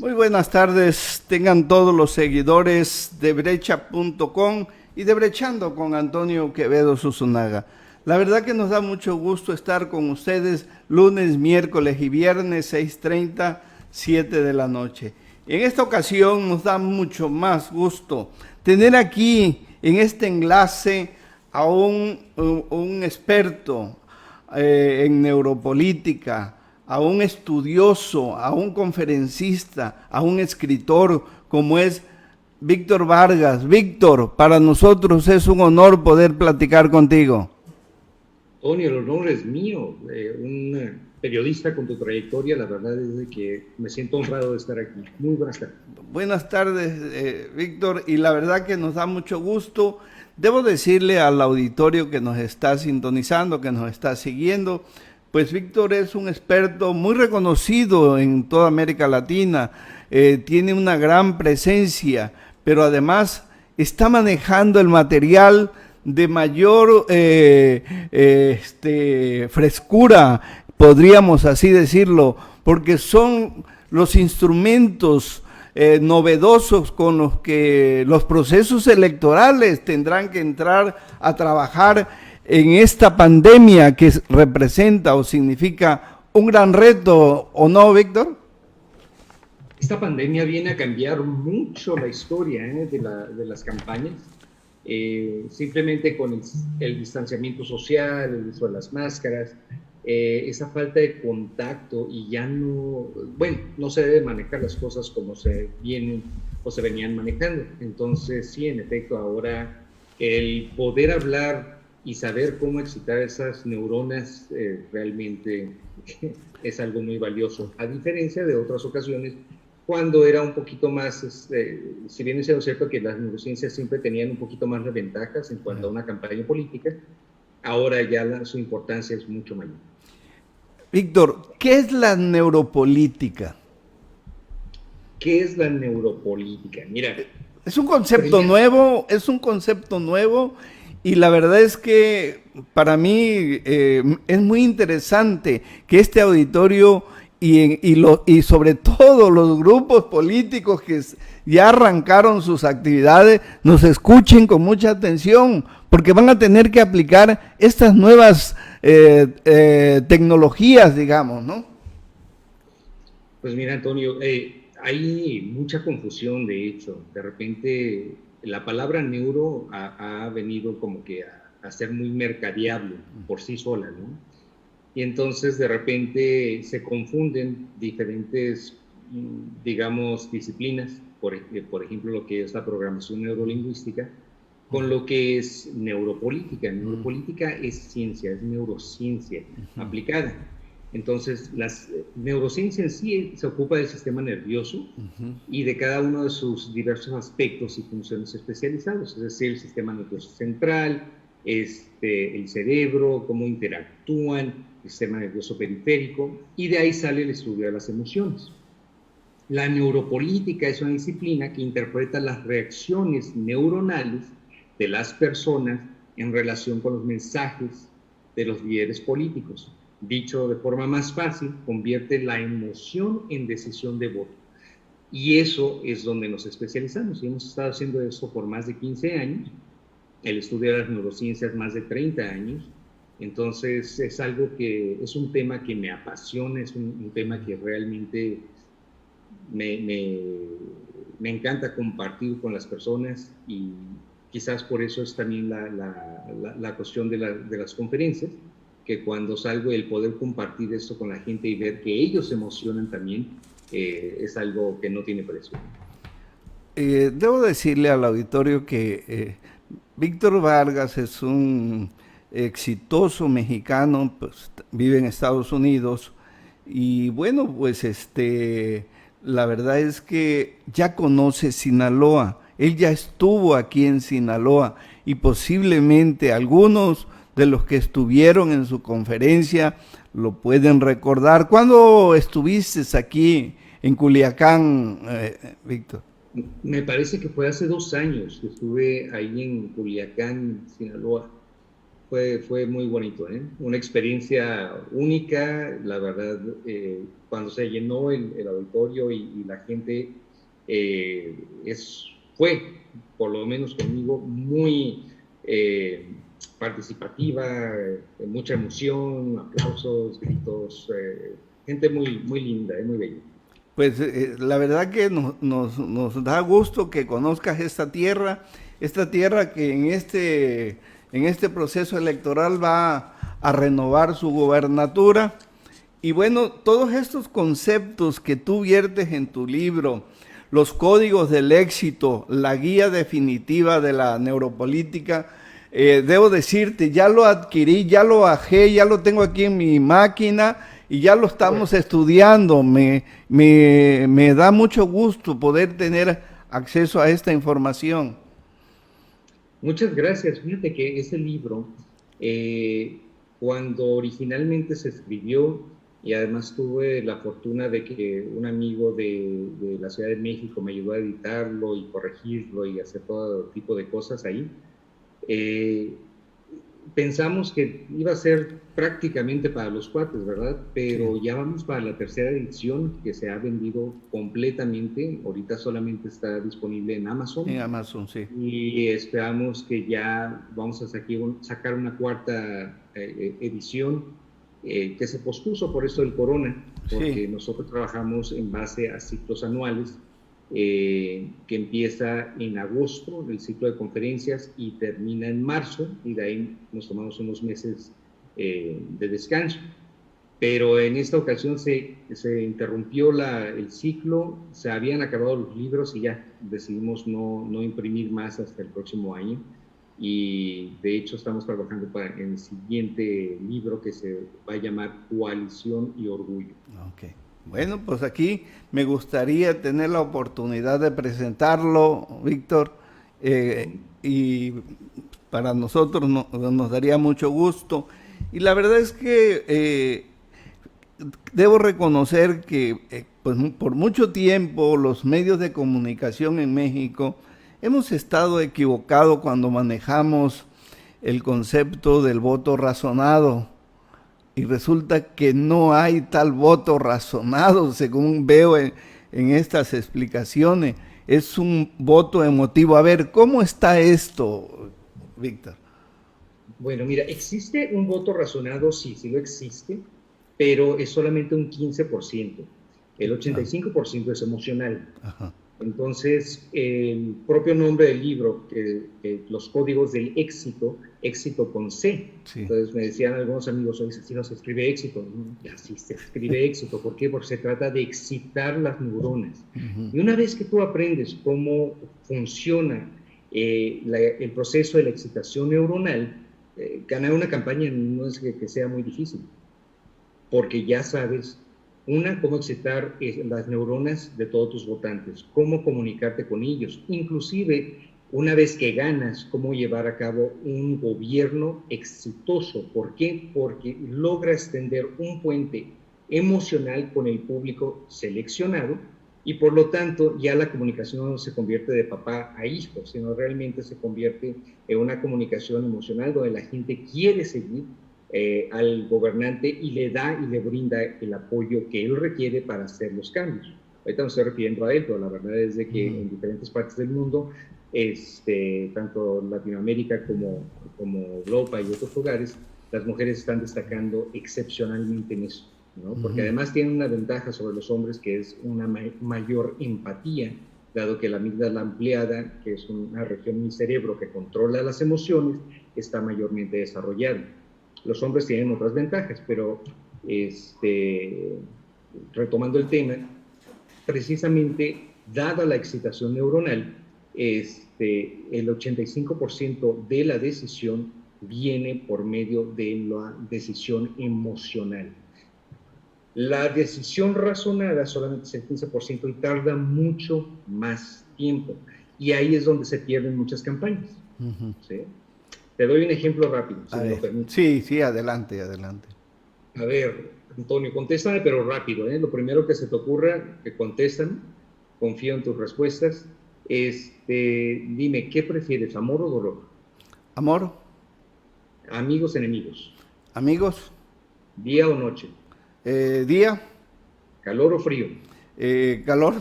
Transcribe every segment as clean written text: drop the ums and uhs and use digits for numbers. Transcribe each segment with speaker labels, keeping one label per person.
Speaker 1: Muy buenas tardes, tengan todos los seguidores de brecha.com y de Brechando con Antonio Quevedo Susunaga. La verdad que nos da mucho gusto estar con ustedes lunes, miércoles y viernes 6:30, 7 de la noche. En esta ocasión nos da mucho más gusto tener aquí en este enlace a un experto en neuropolítica, a un estudioso, a un conferencista, a un escritor como es Víctor Vargas. Víctor, para nosotros es un honor poder platicar contigo.
Speaker 2: Tony, el honor es mío, un periodista con tu trayectoria, la verdad es de que me siento honrado de estar aquí. Muy buenas tardes.
Speaker 1: Buenas tardes, Víctor, y la verdad que nos da mucho gusto. Debo decirle al auditorio que nos está sintonizando, que nos está siguiendo, pues Víctor es un experto muy reconocido en toda América Latina, tiene una gran presencia, pero además está manejando el material de mayor frescura, podríamos así decirlo, porque son los instrumentos novedosos con los que los procesos electorales tendrán que entrar a trabajar en esta pandemia que representa o significa un gran reto, ¿o no, Víctor?
Speaker 2: Esta pandemia viene a cambiar mucho la historia de las campañas. Simplemente con el distanciamiento social, el uso de las máscaras, esa falta de contacto y ya no se debe manejar las cosas como se vienen o se venían manejando. Entonces, sí, en efecto, ahora el poder hablar y saber cómo excitar esas neuronas realmente es algo muy valioso, a diferencia de otras ocasiones cuando era un poquito más, si bien es cierto que las neurociencias siempre tenían un poquito más de ventajas en cuanto a una campaña política, ahora ya su importancia es mucho mayor.
Speaker 1: Víctor, ¿qué es la neuropolítica?
Speaker 2: ¿Qué es la neuropolítica? Mira,
Speaker 1: es un concepto nuevo y la verdad es que para mí es muy interesante que este auditorio y sobre todo los grupos políticos que ya arrancaron sus actividades nos escuchen con mucha atención, porque van a tener que aplicar estas nuevas tecnologías, digamos, ¿no?
Speaker 2: Pues mira, Antonio, hay mucha confusión, de hecho. De repente, la palabra neuro ha venido como que a ser muy mercadeable por sí sola, ¿no? Y entonces de repente se confunden diferentes, digamos, disciplinas, por ejemplo, lo que es la programación neurolingüística, con lo que es neuropolítica. Neuropolítica es ciencia, es neurociencia aplicada. Entonces, la neurociencia en sí se ocupa del sistema nervioso y de cada uno de sus diversos aspectos y funciones especializados, es decir, el sistema nervioso central, el cerebro, cómo interactúan, el sistema nervioso periférico, y de ahí sale el estudio de las emociones. La neuropolítica es una disciplina que interpreta las reacciones neuronales de las personas en relación con los mensajes de los líderes políticos. Dicho de forma más fácil, convierte la emoción en decisión de voto. Y eso es donde nos especializamos, y hemos estado haciendo eso por más de 15 años, el estudio de las neurociencias más de 30 años. Entonces es algo que es un tema que me apasiona, es un tema que realmente me encanta compartir con las personas, y quizás por eso es también la cuestión de las conferencias, que cuando salgo el poder compartir esto con la gente y ver que ellos se emocionan también, es algo que no tiene precio.
Speaker 1: Debo decirle al auditorio que Víctor Vargas es un exitoso mexicano, pues vive en Estados Unidos y bueno, pues la verdad es que ya conoce Sinaloa, él ya estuvo aquí en Sinaloa y posiblemente algunos de los que estuvieron en su conferencia lo pueden recordar. ¿Cuándo estuviste aquí en Culiacán, Víctor?
Speaker 2: Me parece que fue hace 2 años que estuve ahí en Culiacán, Sinaloa. fue muy bonito, ¿eh? Una experiencia única, la verdad, cuando se llenó el auditorio y la gente fue, por lo menos conmigo, muy participativa, mucha emoción, aplausos, gritos, gente muy, muy linda, muy bella.
Speaker 1: Pues la verdad que nos da gusto que conozcas esta tierra que en este proceso electoral va a renovar su gobernatura. Y bueno, todos estos conceptos que tú viertes en tu libro, los códigos del éxito, la guía definitiva de la neuropolítica, debo decirte, ya lo adquirí, ya lo bajé, ya lo tengo aquí en mi máquina y ya lo estamos estudiando. Me da mucho gusto poder tener acceso a esta información.
Speaker 2: Muchas gracias. Fíjate que ese libro, cuando originalmente se escribió, y además tuve la fortuna de que un amigo de la Ciudad de México me ayudó a editarlo y corregirlo y hacer todo tipo de cosas ahí, eh, pensamos que iba a ser prácticamente para los cuates, ¿verdad? Pero
Speaker 1: Sí.
Speaker 2: ya vamos para la tercera edición que se ha vendido completamente. Ahorita solamente está disponible en
Speaker 1: En
Speaker 2: Amazon
Speaker 1: Amazon, sí.
Speaker 2: y esperamos que ya vamos a sacar una cuarta edición que se pospuso por esto del corona,
Speaker 1: Sí.
Speaker 2: porque nosotros trabajamos en base a ciclos anuales que empieza en agosto, el ciclo de conferencias, y termina en marzo, y de ahí nos tomamos unos meses de descanso. Pero en esta ocasión se interrumpió el ciclo, se habían acabado los libros y ya decidimos no imprimir más hasta el próximo año. Y de hecho estamos trabajando en el siguiente libro que se va a llamar Coalición y Orgullo.
Speaker 1: Ok. Bueno, pues aquí me gustaría tener la oportunidad de presentarlo, Víctor, y para nosotros nos daría mucho gusto. Y la verdad es que debo reconocer que pues, por mucho tiempo los medios de comunicación en México hemos estado equivocados cuando manejamos el concepto del voto razonado. Y resulta que no hay tal voto razonado, según veo en estas explicaciones. Es un voto emotivo. A ver, ¿cómo está esto, Víctor?
Speaker 2: Bueno, mira, existe un voto razonado, sí, sí lo existe, pero es solamente un 15%. El
Speaker 1: Ah,
Speaker 2: 85% es emocional.
Speaker 1: ajá.
Speaker 2: Entonces, el propio nombre del libro, que los códigos del éxito, éxito con C.
Speaker 1: Sí.
Speaker 2: Entonces me decían algunos amigos, oye, si no se escribe éxito. Ya sí se escribe éxito. ¿Por qué? Porque se trata de excitar las neuronas.
Speaker 1: Uh-huh.
Speaker 2: Y una vez que tú aprendes cómo funciona el proceso de la excitación neuronal, ganar una campaña no es que sea muy difícil, porque ya sabes, cómo excitar las neuronas de todos tus votantes, cómo comunicarte con ellos, inclusive una vez que ganas, cómo llevar a cabo un gobierno exitoso. ¿Por qué? Porque logra extender un puente emocional con el público seleccionado y por lo tanto ya la comunicación no se convierte de papá a hijo, sino realmente se convierte en una comunicación emocional donde la gente quiere seguir al gobernante y le da y le brinda el apoyo que él requiere para hacer los cambios. Ahorita me estoy refiriendo a él, pero la verdad es de que en diferentes partes del mundo, tanto Latinoamérica como Europa y otros lugares, las mujeres están destacando excepcionalmente en eso, ¿no? Porque además tienen una ventaja sobre los hombres que es una mayor empatía, dado que la amígdala ampliada, que es una región del cerebro que controla las emociones, está mayormente desarrollada. Los hombres tienen otras ventajas, pero retomando el tema, precisamente dada la excitación neuronal, el 85% de la decisión viene por medio de la decisión emocional. La decisión razonada solamente es el 15% y tarda mucho más tiempo. Y ahí es donde se pierden muchas campañas. ¿Sí? Te doy un ejemplo rápido, si
Speaker 1: A
Speaker 2: me lo
Speaker 1: ver,
Speaker 2: permites.
Speaker 1: sí, sí, adelante, adelante.
Speaker 2: A ver, Antonio, contéstame, pero rápido, ¿eh? Lo primero que se te ocurra, que contéstame, confío en tus respuestas. Dime, ¿qué prefieres, amor o dolor?
Speaker 1: Amor,
Speaker 2: Amigos, enemigos.
Speaker 1: Amigos,
Speaker 2: Día o noche.
Speaker 1: día,
Speaker 2: Calor o frío.
Speaker 1: calor,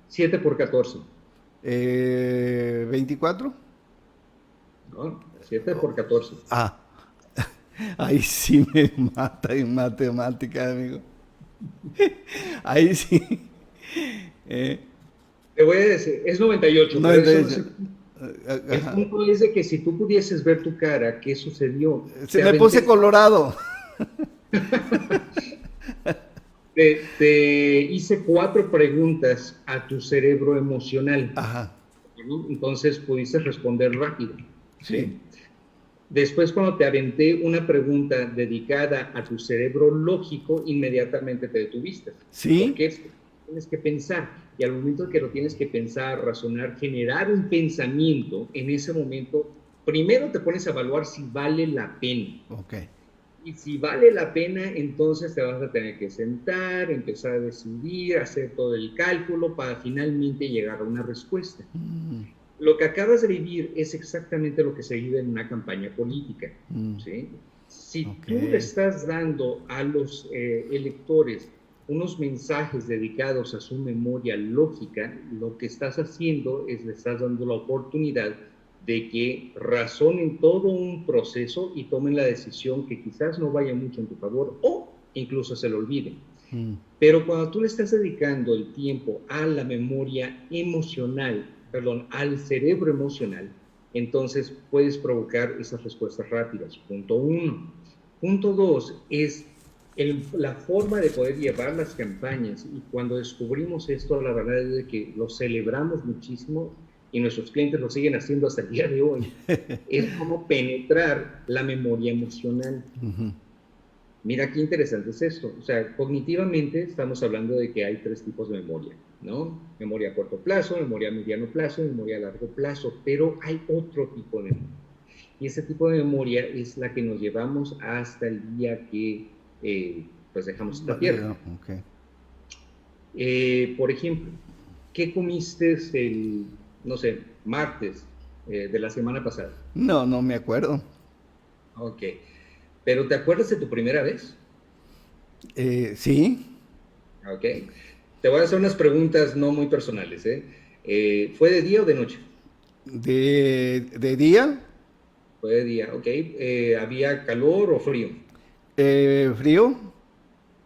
Speaker 2: 7 por 14.
Speaker 1: 24.
Speaker 2: ¿No? 7 por 14.
Speaker 1: Ah, ahí sí me mata en matemática, amigo. Ahí sí. Eh,
Speaker 2: Te voy a decir, es 98,
Speaker 1: no,
Speaker 2: pero eso no
Speaker 1: entonces,
Speaker 2: es el
Speaker 1: ajá.
Speaker 2: punto es de que si tú pudieses ver tu cara, ¿qué sucedió?
Speaker 1: Se me puse colorado.
Speaker 2: Te hice 4 preguntas a tu cerebro emocional,
Speaker 1: Ajá,
Speaker 2: ¿no? Entonces pudiste responder rápido,
Speaker 1: sí.
Speaker 2: ¿sí? Después, cuando te aventé una pregunta dedicada a tu cerebro lógico, inmediatamente te detuviste. ¿Por
Speaker 1: Sí.
Speaker 2: qué? Tienes que pensar. Y al momento que lo tienes que pensar, razonar, generar un pensamiento, en ese momento, primero te pones a evaluar si vale la pena.
Speaker 1: Ok.
Speaker 2: Y si vale la pena, entonces te vas a tener que sentar, empezar a decidir, hacer todo el cálculo para finalmente llegar a una respuesta.
Speaker 1: Mm,
Speaker 2: Lo que acabas de vivir es exactamente lo que se vive en una campaña política,
Speaker 1: mm,
Speaker 2: ¿sí? Si
Speaker 1: ok.
Speaker 2: tú le estás dando a los electores unos mensajes dedicados a su memoria lógica, lo que estás haciendo es le estás dando la oportunidad de que razonen todo un proceso y tomen la decisión que quizás no vaya mucho en tu favor o incluso se lo olviden.
Speaker 1: Mm,
Speaker 2: Pero cuando tú le estás dedicando el tiempo a la memoria emocional, perdón, al cerebro emocional, entonces puedes provocar esas respuestas rápidas. Punto 1. Punto 2 es la forma de poder llevar las campañas. Y cuando descubrimos esto, la verdad es de que lo celebramos muchísimo y nuestros clientes lo siguen haciendo hasta el día de hoy. Es como penetrar la memoria emocional.
Speaker 1: ujú,
Speaker 2: Mira qué interesante es esto. O sea, cognitivamente estamos hablando de que hay 3 tipos de memoria, ¿no? Memoria a corto plazo, memoria a mediano plazo y memoria a largo plazo, pero hay otro tipo de memoria. Y ese tipo de memoria es la que nos llevamos hasta el día que pues dejamos esta tierra.
Speaker 1: ok.
Speaker 2: Por ejemplo, ¿qué comiste el, no sé, martes de la semana pasada?
Speaker 1: No, no me acuerdo.
Speaker 2: Ok. ¿Pero te acuerdas de tu primera vez?
Speaker 1: Sí,
Speaker 2: Ok. Te voy a hacer unas preguntas no muy personales, ¿eh? ¿Fue de día o de noche?
Speaker 1: de día,
Speaker 2: Fue de día, ok. ¿Había calor o frío?
Speaker 1: frío,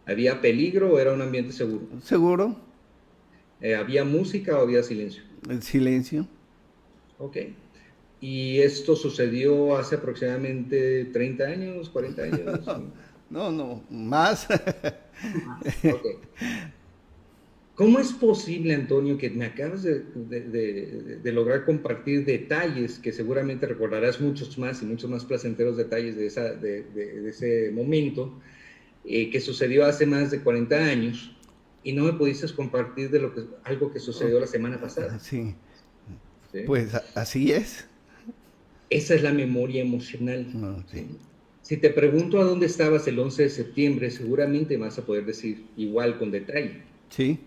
Speaker 2: ¿Había peligro o era un ambiente seguro?
Speaker 1: seguro,
Speaker 2: ¿Había música o había silencio?
Speaker 1: el silencio.
Speaker 2: Ok. ¿Y esto sucedió hace aproximadamente 30 años, 40 años?
Speaker 1: No, no, más.
Speaker 2: Más. Ok. ¿Cómo es posible, Antonio, que me acabas de lograr compartir detalles que seguramente recordarás muchos más y muchos más placenteros detalles de ese momento que sucedió hace más de 40 años y no me pudiste compartir de algo que sucedió la
Speaker 1: Ok,
Speaker 2: semana pasada?
Speaker 1: sí,
Speaker 2: ¿Sí?
Speaker 1: pues así es.
Speaker 2: Esa es la memoria emocional.
Speaker 1: No, sí,
Speaker 2: ¿Sí? Si te pregunto a dónde estabas el 11 de septiembre, seguramente vas a poder decir igual con detalle.
Speaker 1: sí,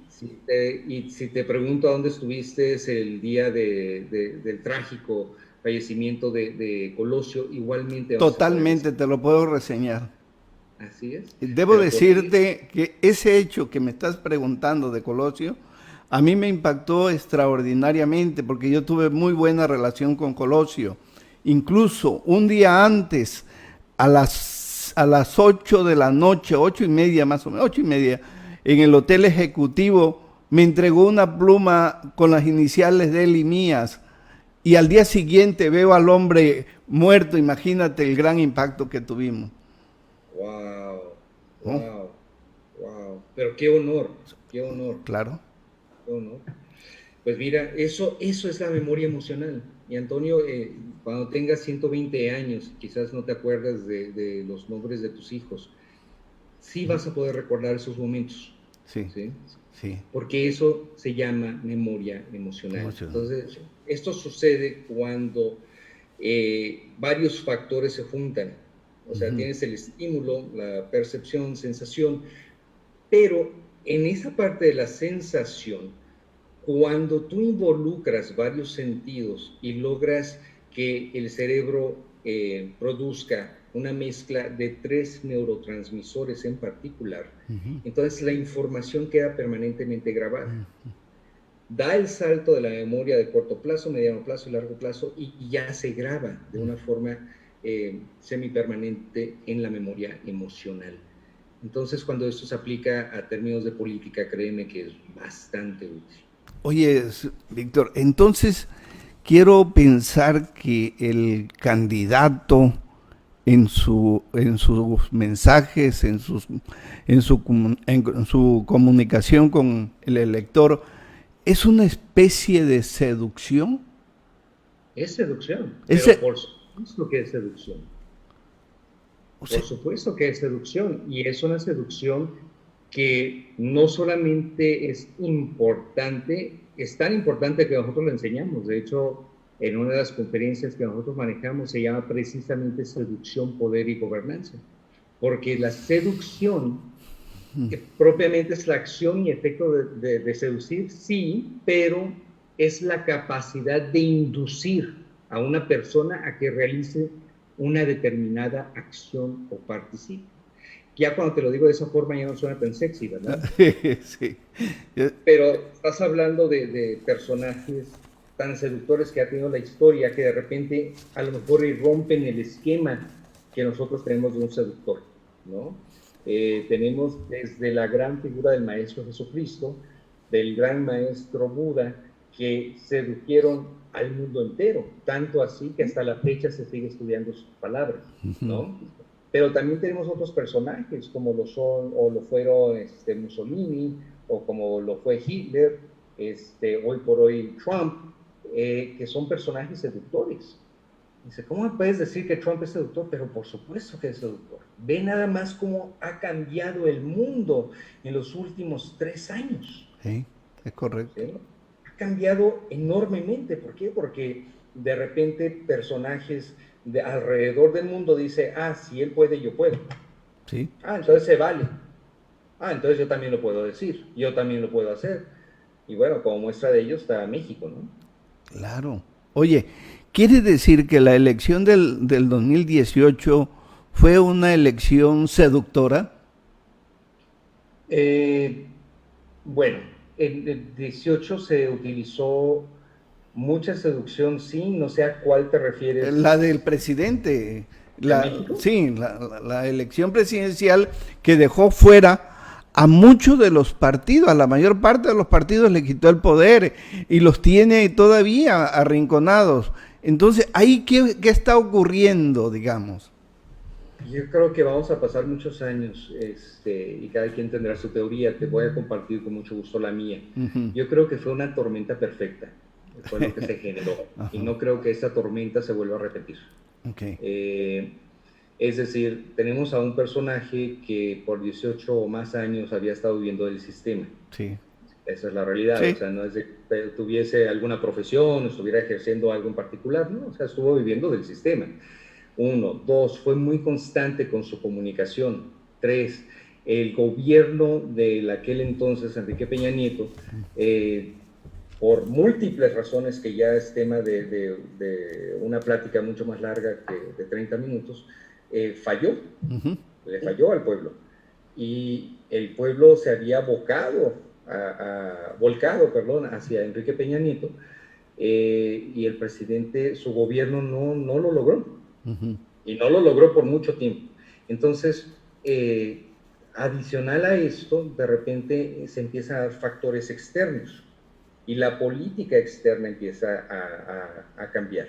Speaker 2: Y si te pregunto a dónde estuviste el día del trágico fallecimiento de Colosio, igualmente vas a poder decir.
Speaker 1: totalmente te lo puedo reseñar.
Speaker 2: Así es.
Speaker 1: Debo
Speaker 2: Pero ¿por qué?
Speaker 1: decirte que ese hecho que me estás preguntando de Colosio, a mí me impactó extraordinariamente porque yo tuve muy buena relación con Colosio. Incluso un día antes, a las 8 de la noche, 8:30 más o menos, 8:30, en el Hotel Ejecutivo, me entregó una pluma con las iniciales de él y mías. Y al día siguiente veo al hombre muerto, imagínate el gran impacto que tuvimos.
Speaker 2: Wow,
Speaker 1: ¿No?
Speaker 2: wow, wow. Pero qué honor, qué honor,
Speaker 1: Claro.
Speaker 2: qué honor. Pues mira, eso es la memoria emocional. Y Antonio, cuando tengas 120 años, quizás no te acuerdas de los nombres de tus hijos, sí vas a poder recordar esos momentos,
Speaker 1: Sí,
Speaker 2: ¿sí?
Speaker 1: sí,
Speaker 2: Porque eso se llama memoria emocional.
Speaker 1: emocionante.
Speaker 2: Entonces, esto sucede cuando varios factores se juntan. O sea,
Speaker 1: Ujú.
Speaker 2: tienes el estímulo, la percepción, sensación, pero en esa parte de la sensación, cuando tú involucras varios sentidos y logras que el cerebro produzca una mezcla de 3 neurotransmisores en particular, entonces la información queda permanentemente grabada. Da el salto de la memoria de corto plazo, mediano plazo y largo plazo y ya se graba de una forma semipermanente en la memoria emocional. Entonces, cuando esto se aplica a términos de política, créeme que es bastante útil.
Speaker 1: Oye, Víctor, entonces quiero pensar que el candidato en sus mensajes, en su comunicación con el elector, es una especie de seducción.
Speaker 2: Es seducción, pero por supuesto que es seducción. Por supuesto que es seducción, y es una seducción que no solamente es importante, es tan importante que nosotros lo enseñamos. De hecho, en una de las conferencias que nosotros manejamos se llama precisamente seducción, poder y gobernanza, porque la seducción propiamente es la acción y efecto de seducir, sí, pero es la capacidad de inducir a una persona a que realice una determinada acción o participe. Ya cuando te lo digo de esa forma ya no suena tan sexy, ¿verdad?
Speaker 1: Sí.
Speaker 2: Pero estás hablando de personajes tan seductores que ha tenido la historia que de repente a lo mejor rompen el esquema que nosotros tenemos de un seductor, ¿no? Tenemos desde la gran figura del Maestro Jesucristo, del gran Maestro Buda, que sedujeron al mundo entero, tanto así que hasta la fecha se sigue estudiando sus palabras, ¿no? Pero también tenemos otros personajes, como lo son o lo fueron Mussolini, o como lo fue Hitler, hoy por hoy Trump, que son personajes seductores. Dice, ¿cómo me puedes decir que Trump es seductor? Pero por supuesto que es seductor. Ve nada más cómo ha cambiado el mundo en los últimos 3 años.
Speaker 1: Sí, es correcto.
Speaker 2: ¿Sí? Ha cambiado enormemente. ¿Por qué? Porque de repente personajes de alrededor del mundo dicen, si él puede, yo puedo.
Speaker 1: Sí.
Speaker 2: Entonces se vale. Entonces yo también lo puedo decir, yo también lo puedo hacer. Y bueno, como muestra de ello está México, ¿no?
Speaker 1: Claro. Oye, ¿quiere decir que la elección del 2018 fue una elección seductora?
Speaker 2: Bueno, en el 18 se utilizó mucha seducción, sí, no sé a cuál te refieres.
Speaker 1: La del presidente.
Speaker 2: ¿México?
Speaker 1: Sí, la elección presidencial que dejó fuera a muchos de los partidos, a la mayor parte de los partidos le quitó el poder y los tiene todavía arrinconados. Entonces, ¿ahí qué está ocurriendo, digamos?
Speaker 2: Yo creo que vamos a pasar muchos años y cada quien tendrá su teoría. Te voy a compartir con mucho gusto la mía. Yo creo que fue una tormenta perfecta, fue lo que se generó. Y no creo que esta tormenta se vuelva a repetir.
Speaker 1: Okay.
Speaker 2: Es decir, tenemos a un personaje que por 18 o más años había estado viviendo del sistema.
Speaker 1: Sí.
Speaker 2: Esa es la realidad. Sí. O sea, no es de que tuviese alguna profesión, estuviera ejerciendo algo en particular, no, o sea, estuvo viviendo del sistema. 1, 2, fue muy constante con su comunicación. 3, el gobierno de aquel entonces, Enrique Peña Nieto, por múltiples razones que ya es tema de una plática mucho más larga que de 30 minutos, falló, le falló al pueblo. Y el pueblo se había volcado hacia Enrique Peña Nieto, y el presidente, su gobierno no lo logró. Y no lo logró por mucho tiempo. Entonces, adicional a esto, de repente se empiezan a dar factores externos y la política externa empieza a cambiar.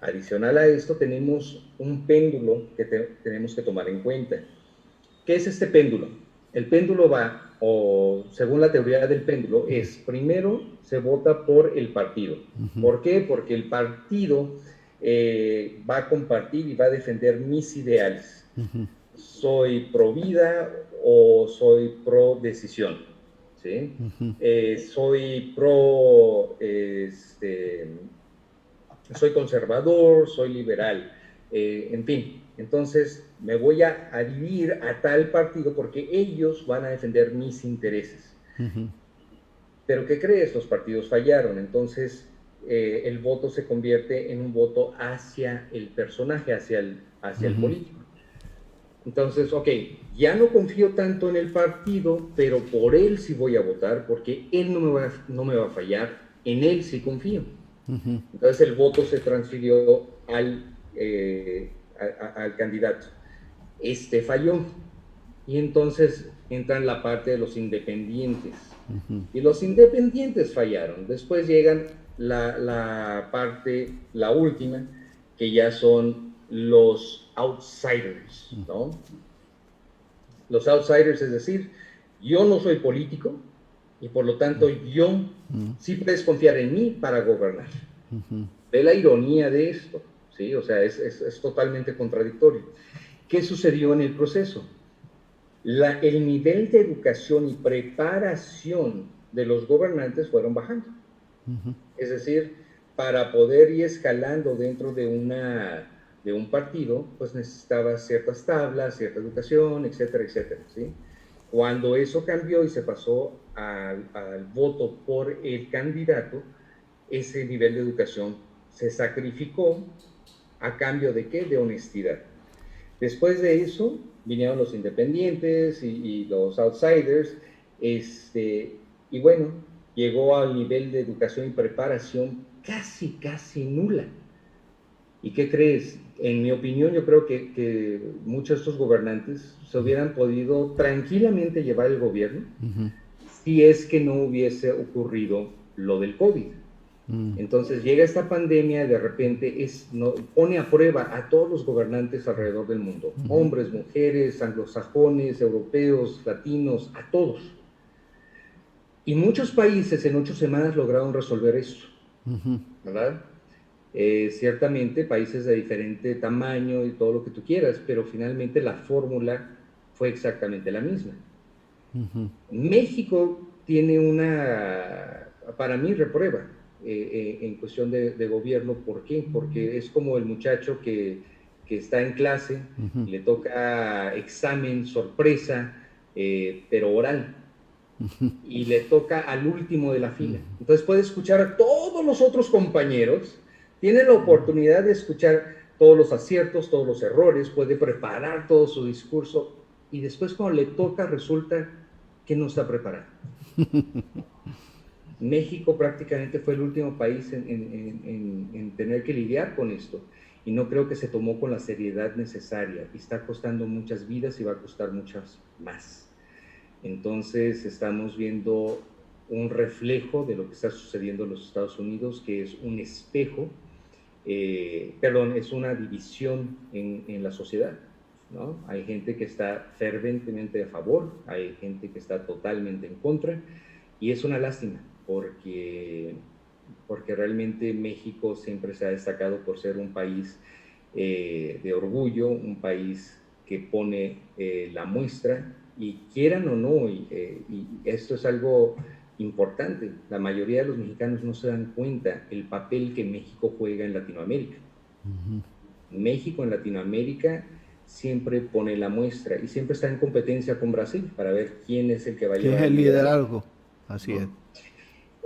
Speaker 2: Adicional a esto, tenemos un péndulo que tenemos que tomar en cuenta. ¿Qué es este péndulo? El péndulo va, o según la teoría del péndulo, es primero se vota por el partido. ¿Por qué? Porque el partido va a compartir y va a defender mis ideales. Soy pro vida o soy pro decisión, ¿sí? Soy pro, soy conservador, soy liberal, en fin. Entonces me voy a adherir a tal partido porque ellos van a defender mis intereses. Pero ¿qué crees? Los partidos fallaron, entonces el voto se convierte en un voto hacia el personaje, hacia el político. Entonces, ok, ya no confío tanto en el partido, pero por él sí voy a votar, porque él no me va a fallar, en él sí confío. Entonces el voto se transfirió al candidato. Este falló. Y entonces entra en la parte de los independientes. Y los independientes fallaron. Después llegan la parte, la última, que ya son los outsiders, ¿no? Los outsiders, es decir, yo no soy político y por lo tanto yo sí puedes confiar en mí para gobernar. Ve la ironía de esto, ¿sí? O sea, es totalmente contradictorio. ¿Qué sucedió en el proceso? El nivel de educación y preparación de los gobernantes fueron bajando. Es decir, para poder ir escalando dentro de un partido, pues necesitaba ciertas tablas, cierta educación, etcétera, etcétera, ¿sí? Cuando eso cambió y se pasó al voto por el candidato, ese nivel de educación se sacrificó a cambio de ¿qué? De honestidad. Después de eso vinieron los independientes y los outsiders, y bueno, llegó al nivel de educación y preparación casi nula. ¿Y qué crees? En mi opinión, yo creo que muchos de estos gobernantes se hubieran podido tranquilamente llevar el gobierno si es que no hubiese ocurrido lo del COVID. Entonces llega esta pandemia, de repente pone a prueba a todos los gobernantes alrededor del mundo, hombres, mujeres, anglosajones, europeos, latinos, a todos. Y muchos países en 8 semanas lograron resolver esto, ¿verdad? Ciertamente países de diferente tamaño y todo lo que tú quieras, pero finalmente la fórmula fue exactamente la misma. México tiene para mí, reprueba en cuestión de gobierno. ¿Por qué? Porque es como el muchacho que está en clase y le toca examen sorpresa, pero oral. Y le toca al último de la fila. Entonces puede escuchar a todos los otros compañeros, tiene la oportunidad de escuchar todos los aciertos, todos los errores, puede preparar todo su discurso y después cuando le toca resulta que no está preparado. México prácticamente fue el último país en tener que lidiar con esto y no creo que se tomó con la seriedad necesaria. Está costando muchas vidas y va a costar muchas más. Entonces estamos viendo un reflejo de lo que está sucediendo en los Estados Unidos, que es un espejo, es una división en la sociedad, ¿no? Hay gente que está ferventemente a favor, hay gente que está totalmente en contra, y es una lástima, porque realmente México siempre se ha destacado por ser un país de orgullo, un país que pone la muestra, y quieran o no, y esto es algo importante, la mayoría de los mexicanos no se dan cuenta el papel que México juega en Latinoamérica. México en Latinoamérica siempre pone la muestra y siempre está en competencia con Brasil para ver quién es el que va a llevar
Speaker 1: el liderazgo. Así es.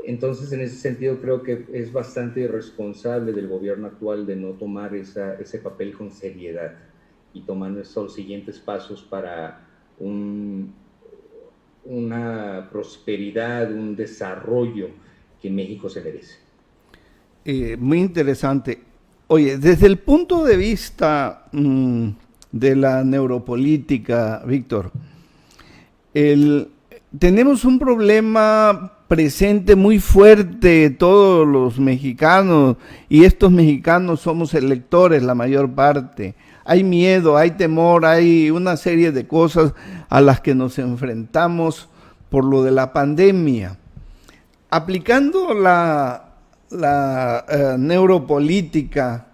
Speaker 2: Entonces, en ese sentido, creo que es bastante irresponsable del gobierno actual de no tomar ese papel con seriedad y tomar estos siguientes pasos para una prosperidad, un desarrollo que México se merece.
Speaker 1: Muy interesante. Oye, desde el punto de vista de la neuropolítica, Víctor, tenemos un problema presente muy fuerte todos los mexicanos, y estos mexicanos somos electores la mayor parte. Hay miedo, hay temor, hay una serie de cosas a las que nos enfrentamos por lo de la pandemia. Aplicando la neuropolítica,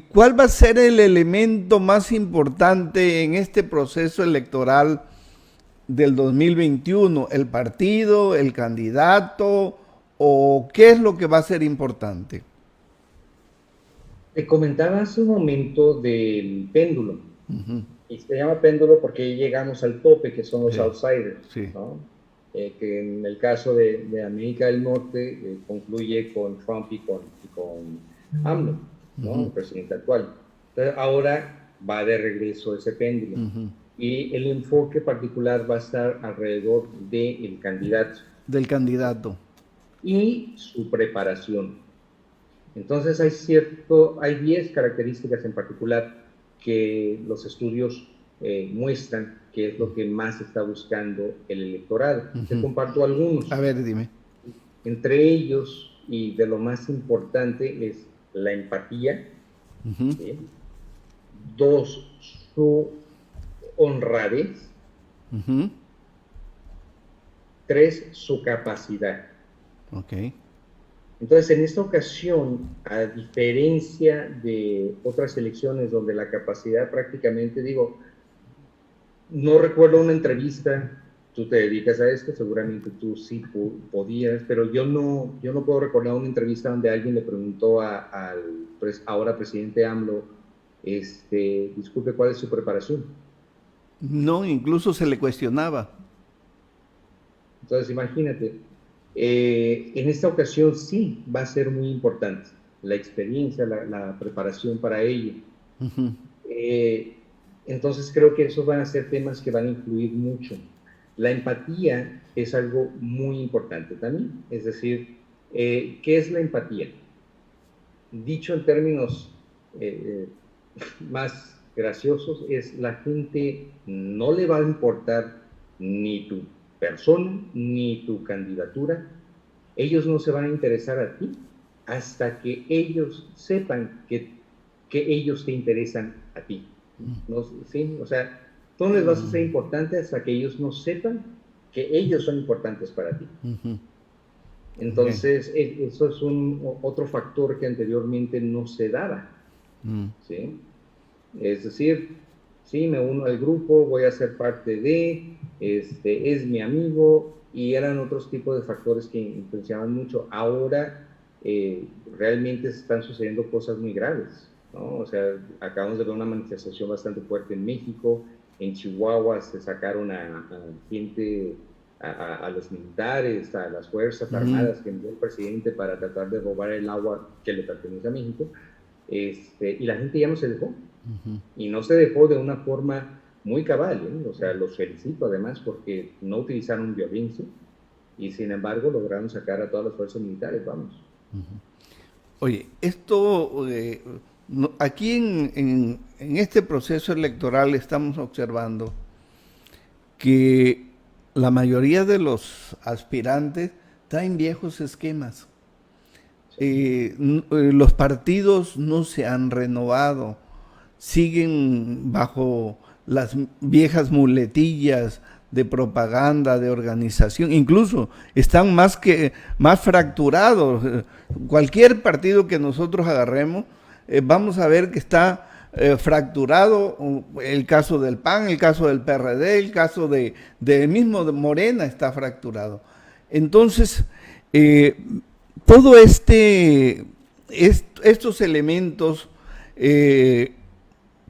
Speaker 1: ¿cuál va a ser el elemento más importante en este proceso electoral del 2021? ¿El partido, el candidato, o qué es lo que va a ser importante?
Speaker 2: Te comentaba hace un momento del péndulo, y se llama péndulo porque llegamos al tope, que son los outsiders, ¿no? que en el caso de América del Norte concluye con Trump y con AMLO, ¿no? El presidente actual. Entonces, ahora va de regreso ese péndulo. Y el enfoque particular va a estar alrededor del candidato.
Speaker 1: Del candidato.
Speaker 2: Y su preparación. Entonces hay 10 características en particular que los estudios muestran que es lo que más está buscando el electorado. Te comparto algunos.
Speaker 1: A ver, dime.
Speaker 2: Entre ellos, y de lo más importante, es la empatía. ¿Sí? 2, su honradez. 3, su capacidad.
Speaker 1: Ok.
Speaker 2: Entonces, en esta ocasión, a diferencia de otras elecciones donde la capacidad prácticamente, no recuerdo una entrevista, tú te dedicas a esto, seguramente tú sí podías, pero yo no puedo recordar una entrevista donde alguien le preguntó al ahora presidente AMLO, disculpe, ¿cuál es su preparación?
Speaker 1: No, incluso se le cuestionaba.
Speaker 2: Entonces, imagínate, en esta ocasión sí va a ser muy importante la experiencia, la preparación para ello. Entonces creo que esos van a ser temas que van a influir mucho. La empatía es algo muy importante también. Es decir, ¿qué es la empatía? Dicho en términos más graciosos, es la gente no le va a importar ni tu persona ni tu candidatura. Ellos no se van a interesar a ti hasta que ellos sepan que ellos te interesan a ti. ¿No? ¿Sí? O sea, tú no les vas a ser importante hasta que ellos no sepan que ellos son importantes para ti. Entonces, eso es otro factor que anteriormente no se daba. ¿Sí? Es decir, sí, me uno al grupo, voy a ser parte de, es mi amigo, y eran otros tipos de factores que influenciaban mucho. Ahora realmente están sucediendo cosas muy graves, ¿no? O sea, acabamos de ver una manifestación bastante fuerte en México, en Chihuahua se sacaron a gente, a los militares, a las fuerzas armadas que envió el presidente para tratar de robar el agua que le pertenece a México, y la gente ya no se dejó. Y no se dejó de una forma muy cabal, ¿eh? O sea, los felicito además porque no utilizaron violencia y sin embargo lograron sacar a todas las fuerzas militares, vamos.
Speaker 1: Oye, esto, aquí en este proceso electoral estamos observando que la mayoría de los aspirantes traen viejos esquemas. Los partidos no se han renovado, siguen bajo las viejas muletillas de propaganda, de organización, incluso están más fracturados. Cualquier partido que nosotros agarremos, vamos a ver que está fracturado. El caso del PAN, el caso del PRD, el caso de mismo de Morena está fracturado. Entonces, todo estos elementos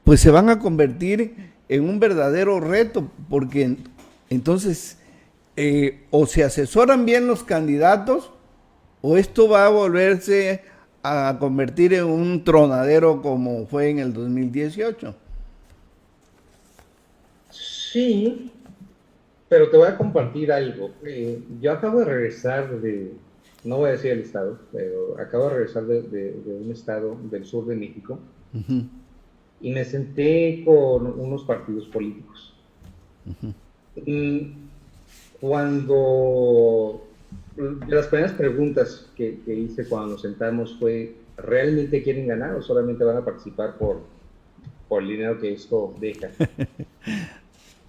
Speaker 1: pues se van a convertir en un verdadero reto, porque entonces o se asesoran bien los candidatos o esto va a volverse a convertir en un tronadero como fue en el 2018.
Speaker 2: Sí, pero te voy a compartir algo. Yo acabo de regresar no voy a decir el estado, pero acabo de regresar de un estado del sur de México y me senté con unos partidos políticos. Cuando de las primeras preguntas que hice cuando nos sentamos fue, ¿realmente quieren ganar o solamente van a participar por el dinero que esto deja?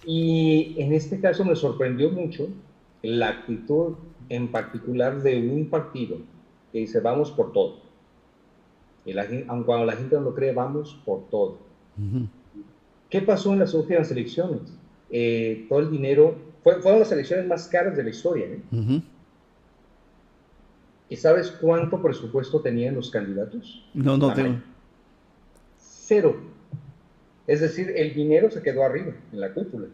Speaker 2: Y en este caso me sorprendió mucho la actitud en particular de un partido que dice vamos por todo. Y aun cuando la gente no lo cree, vamos por todo. ¿Qué pasó en las últimas elecciones? Todo el dinero, fueron las elecciones más caras de la historia. ¿Y sabes cuánto presupuesto tenían los candidatos?
Speaker 1: No tengo.
Speaker 2: 0. Es decir, el dinero se quedó arriba, en la cúpula.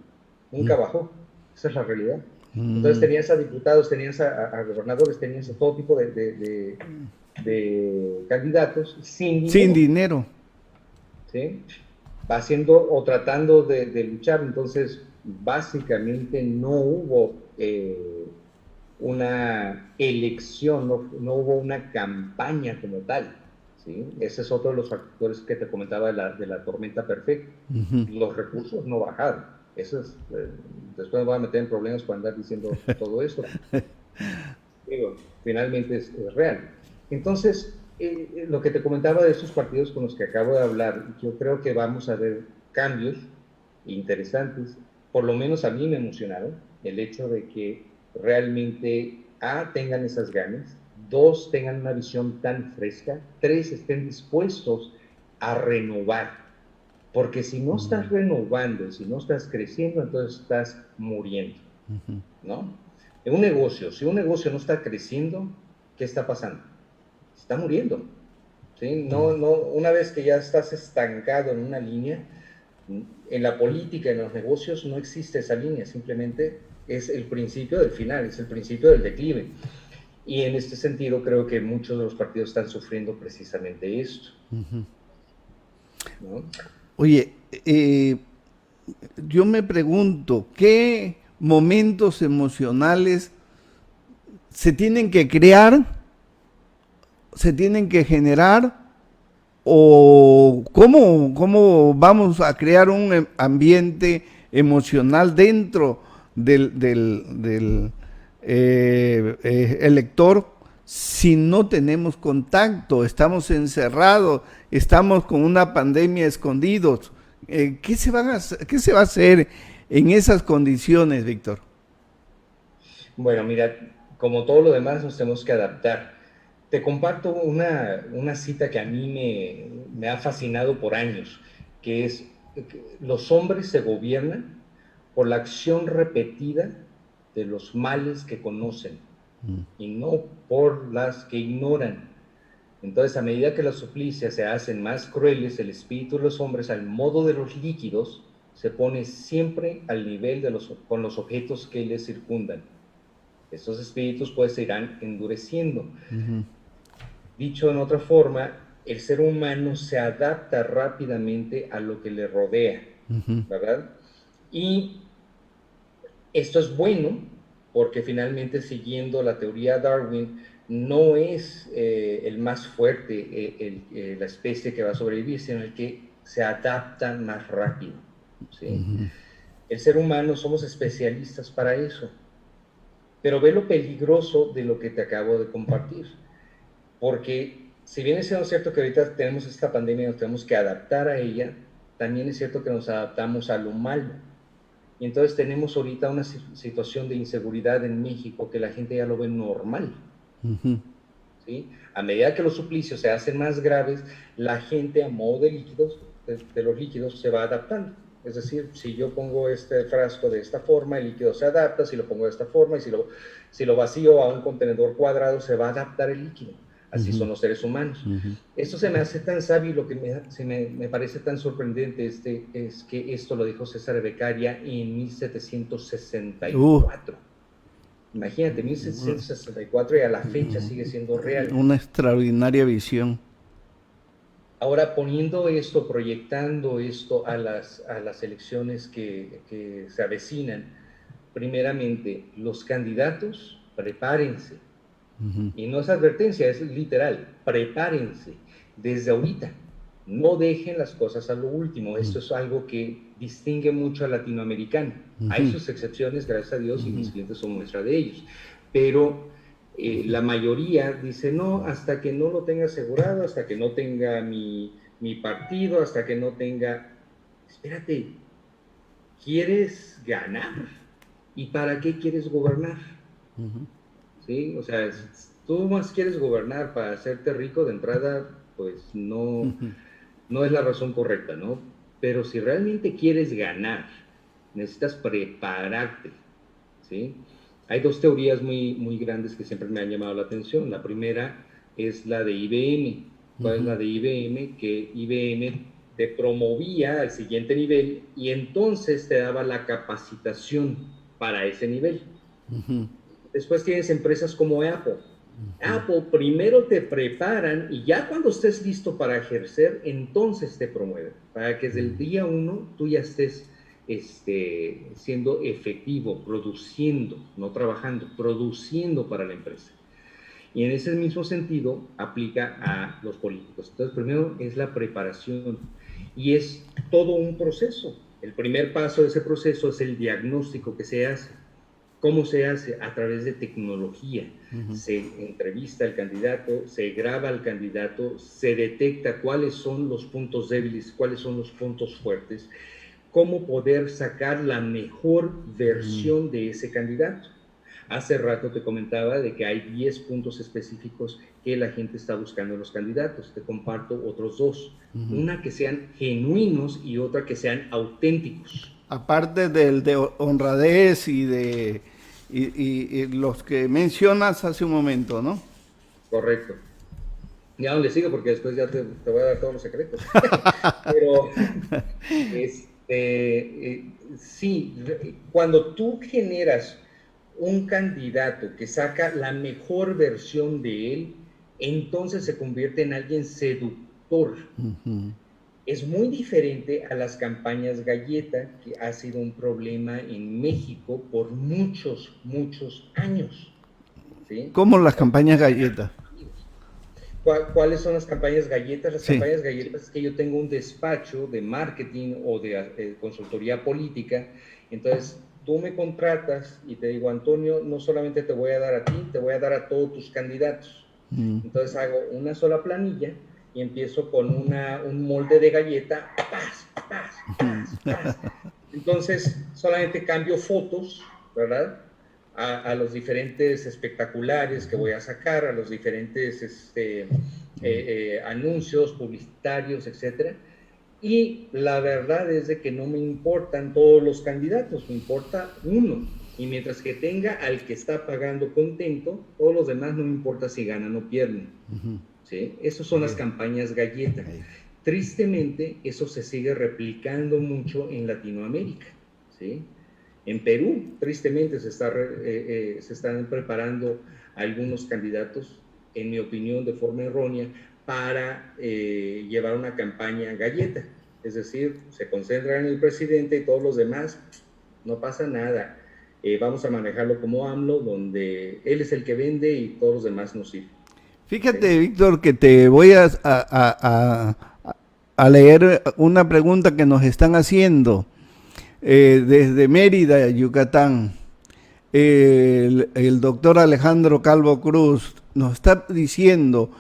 Speaker 2: Nunca bajó. Esa es la realidad. Entonces tenías a diputados, tenías a gobernadores, tenías a todo tipo de candidatos
Speaker 1: Sin dinero.
Speaker 2: ¿Sí? Haciendo o tratando de luchar. Entonces, básicamente no hubo una elección, no hubo una campaña como tal. ¿Sí? Ese es otro de los factores que te comentaba de la tormenta perfecta. Los recursos no bajaron. Eso es, después me voy a meter en problemas por andar diciendo todo esto. Digo, finalmente es real. Entonces, lo que te comentaba de estos partidos con los que acabo de hablar, yo creo que vamos a ver cambios interesantes. Por lo menos a mí me emocionaron el hecho de que realmente, tengan esas ganas, dos, tengan una visión tan fresca, tres, estén dispuestos a renovar. Porque si no estás renovando, si no estás creciendo, entonces estás muriendo, ¿no? En un negocio, si un negocio no está creciendo, ¿qué está pasando? Está muriendo, ¿sí? Una vez que ya estás estancado en una línea, en la política, en los negocios, no existe esa línea, simplemente es el principio del final, es el principio del declive. Y en este sentido creo que muchos de los partidos están sufriendo precisamente esto, ¿no?
Speaker 1: Oye, yo me pregunto, ¿qué momentos emocionales se tienen que crear, se tienen que generar, o cómo vamos a crear un ambiente emocional dentro del elector si no tenemos contacto, estamos encerrados, estamos con una pandemia escondidos? ¿Qué se va a hacer en esas condiciones, Víctor?
Speaker 2: Bueno, mira, como todo lo demás nos tenemos que adaptar. Te comparto una cita que a mí me ha fascinado por años, que es que los hombres se gobiernan por la acción repetida de los males que conocen y no por las que ignoran. Entonces, a medida que las suplicias se hacen más crueles, el espíritu de los hombres, al modo de los líquidos, se pone siempre al nivel con los objetos que les circundan. Estos espíritus pues se irán endureciendo. Dicho en otra forma, el ser humano se adapta rápidamente a lo que le rodea, ¿verdad? Y esto es bueno porque finalmente, siguiendo la teoría Darwin, no es el más fuerte la especie que va a sobrevivir, sino el que se adapta más rápido, ¿sí? El ser humano somos especialistas para eso. Pero ve lo peligroso de lo que te acabo de compartir, porque si bien es cierto que ahorita tenemos esta pandemia y nos tenemos que adaptar a ella, también es cierto que nos adaptamos a lo malo. Y entonces tenemos ahorita una situación de inseguridad en México que la gente ya lo ve normal. ¿Sí? A medida que los suplicios se hacen más graves, la gente a modo de líquidos, de los líquidos, se va adaptando. Es decir, si yo pongo este frasco de esta forma, el líquido se adapta, si lo pongo de esta forma, y si lo vacío a un contenedor cuadrado, se va a adaptar el líquido. Así son los seres humanos. Esto se me hace tan sabio y lo que me parece tan sorprendente es que esto lo dijo César Beccaria en 1764. Imagínate, 1764 y a la fecha sigue siendo real.
Speaker 1: Una extraordinaria visión.
Speaker 2: Ahora, poniendo esto, proyectando esto a las elecciones que se avecinan, primeramente, los candidatos, prepárense. Y no es advertencia, es literal, prepárense desde ahorita. No dejen las cosas a lo último. Esto es algo que distingue mucho al latinoamericano. Hay sus excepciones, gracias a Dios, y mis clientes son muestra de ellos. Pero la mayoría dice, no, hasta que no lo tenga asegurado, hasta que no tenga mi partido, hasta que no tenga... Espérate, ¿quieres ganar? ¿Y para qué quieres gobernar? ¿Sí? O sea, tú más quieres gobernar para hacerte rico de entrada, pues no es la razón correcta, ¿no? Pero si realmente quieres ganar, necesitas prepararte, ¿sí? Hay dos teorías muy grandes que siempre me han llamado la atención. La primera es la de IBM. ¿Cuál es la de IBM? Que IBM te promovía al siguiente nivel y entonces te daba la capacitación para ese nivel. Después tienes empresas como Apple. Apple primero te preparan y ya cuando estés listo para ejercer, entonces te promueven, para que desde el día uno tú ya estés siendo efectivo, produciendo, no trabajando, produciendo para la empresa. Y en ese mismo sentido aplica a los políticos. Entonces, primero es la preparación y es todo un proceso. El primer paso de ese proceso es el diagnóstico que se hace. ¿Cómo se hace? A través de tecnología. Se entrevista al candidato, se graba al candidato, se detecta cuáles son los puntos débiles, cuáles son los puntos fuertes, cómo poder sacar la mejor versión de ese candidato. Hace rato te comentaba de que hay 10 puntos específicos que la gente está buscando en los candidatos. Te comparto otros 2. Una que sean genuinos y otra que sean auténticos.
Speaker 1: Aparte del de honradez y de y los que mencionas hace un momento, ¿no?
Speaker 2: Correcto. Ya no le sigo porque después ya te voy a dar todos los secretos. Pero sí, cuando tú generas un candidato que saca la mejor versión de él, entonces se convierte en alguien seductor. Es muy diferente a las campañas galleta, que ha sido un problema en México por muchos, muchos años. ¿Sí?
Speaker 1: ¿Cómo las campañas galletas?
Speaker 2: ¿Cuáles son las campañas galletas? Las
Speaker 1: Sí.
Speaker 2: campañas galletas es que yo tengo un despacho de marketing o de consultoría política, entonces tú me contratas y te digo, Antonio, no solamente te voy a dar a ti, te voy a dar a todos tus candidatos. Entonces hago una sola planilla y empiezo con un molde de galleta, entonces solamente cambio fotos, ¿verdad? A los diferentes espectaculares que voy a sacar, a los diferentes anuncios publicitarios, etcétera. Y la verdad es de que no me importan todos los candidatos, me importa uno. Y mientras que tenga al que está pagando contento, todos los demás no me importa si ganan o pierden. ¿Sí? Esas son las campañas galletas. Tristemente, eso se sigue replicando mucho en Latinoamérica. ¿Sí? En Perú, tristemente, se están preparando algunos candidatos, en mi opinión, de forma errónea, para llevar una campaña galleta. Es decir, se concentran en el presidente y todos los demás, no pasa nada. Vamos a manejarlo como AMLO, donde él es el que vende y todos los demás nos sirven.
Speaker 1: Fíjate, ¿sí? Víctor, que te voy a leer una pregunta que nos están haciendo desde Mérida, Yucatán. El doctor Alejandro Calvo Cruz nos está diciendo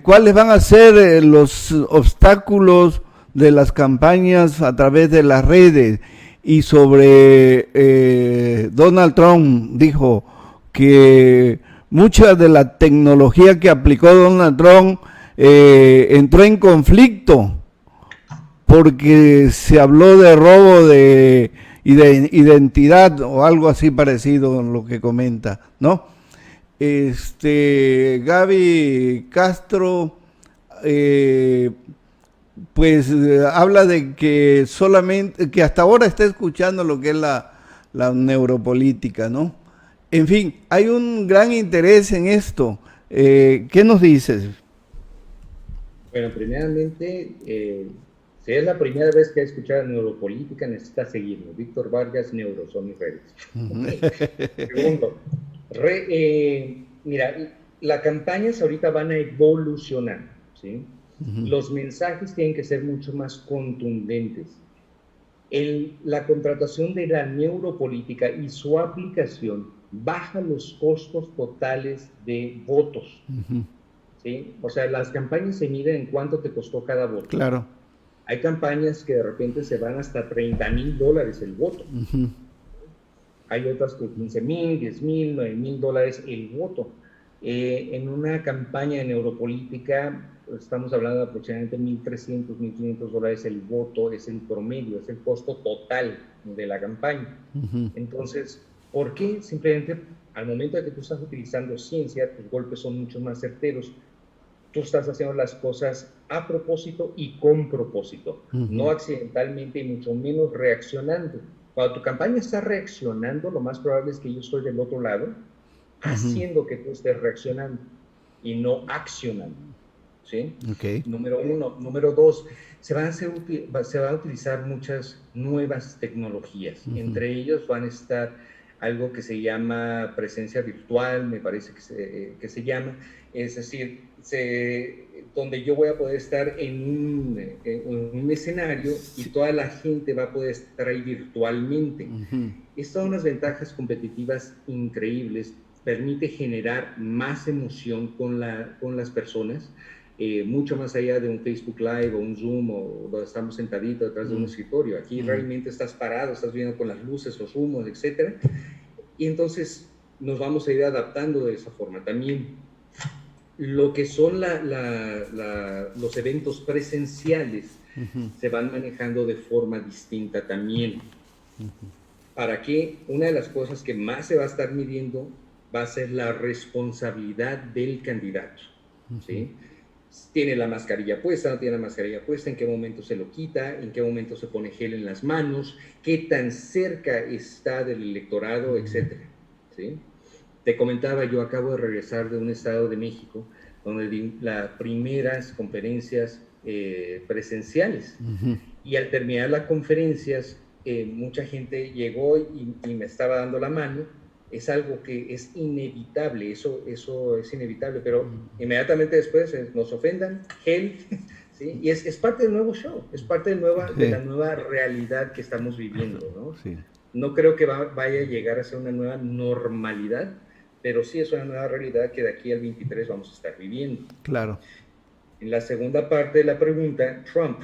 Speaker 1: cuáles van a ser los obstáculos de las campañas a través de las redes. Y sobre Donald Trump dijo que mucha de la tecnología que aplicó Donald Trump entró en conflicto porque se habló de robo de identidad o algo así parecido a lo que comenta, ¿no? Gaby Castro habla de que solamente, que hasta ahora está escuchando lo que es la neuropolítica, ¿no? En fin, hay un gran interés en esto. ¿Qué nos dices?
Speaker 2: Bueno, primeramente, si es la primera vez que he escuchado neuropolítica, necesita seguirme. Víctor Vargas, Neuro, son mis redes. Segundo, mira, las campañas ahorita van a evolucionar, ¿sí? Los mensajes tienen que ser mucho más contundentes. La contratación de la neuropolítica y su aplicación baja los costos totales de votos. ¿Sí? O sea, las campañas se miden en cuánto te costó cada voto.
Speaker 1: Claro.
Speaker 2: Hay campañas que de repente se van hasta $30,000 el voto. Hay otras que $15,000, $10,000, $9,000 el voto. En una campaña de neuropolítica estamos hablando de aproximadamente $1,300, $1,500 el voto, es el promedio, es el costo total de la campaña. Entonces, ¿por qué? Simplemente al momento de que tú estás utilizando ciencia, tus golpes son mucho más certeros. Tú estás haciendo las cosas a propósito y con propósito, no accidentalmente y mucho menos reaccionando. Cuando tu campaña está reaccionando, lo más probable es que yo estoy del otro lado, haciendo que tú estés reaccionando y no accionando, ¿sí?
Speaker 1: Ok.
Speaker 2: Número uno. Número dos, se van a utilizar muchas nuevas tecnologías. Entre ellos van a estar algo que se llama presencia virtual, me parece que se llama, es decir, donde yo voy a poder estar en un escenario y toda la gente va a poder estar ahí virtualmente. Esto da unas ventajas competitivas increíbles, permite generar más emoción con las personas, mucho más allá de un Facebook Live o un Zoom o donde estamos sentaditos detrás de un escritorio. Aquí realmente estás parado, estás viendo con las luces, los humos, etcétera. Y entonces nos vamos a ir adaptando de esa forma. También lo que son los eventos presenciales se van manejando de forma distinta también. ¿Para qué? Una de las cosas que más se va a estar midiendo va a ser la responsabilidad del candidato, ¿sí? ¿Tiene la mascarilla puesta? ¿No tiene la mascarilla puesta? ¿En qué momento se lo quita? ¿En qué momento se pone gel en las manos? ¿Qué tan cerca está del electorado? Etcétera, ¿sí? Te comentaba, yo acabo de regresar de un estado de México donde di las primeras conferencias presenciales. Y al terminar las conferencias, mucha gente llegó y me estaba dando la mano. Es algo que es inevitable, eso es inevitable, pero inmediatamente después nos ofendan, gel, ¿sí? Y es parte del nuevo show, es parte de la nueva realidad que estamos viviendo, ¿no?
Speaker 1: Sí.
Speaker 2: No creo que vaya a llegar a ser una nueva normalidad, pero sí es una nueva realidad que de aquí al 23 vamos a estar viviendo.
Speaker 1: Claro.
Speaker 2: En la segunda parte de la pregunta, Trump,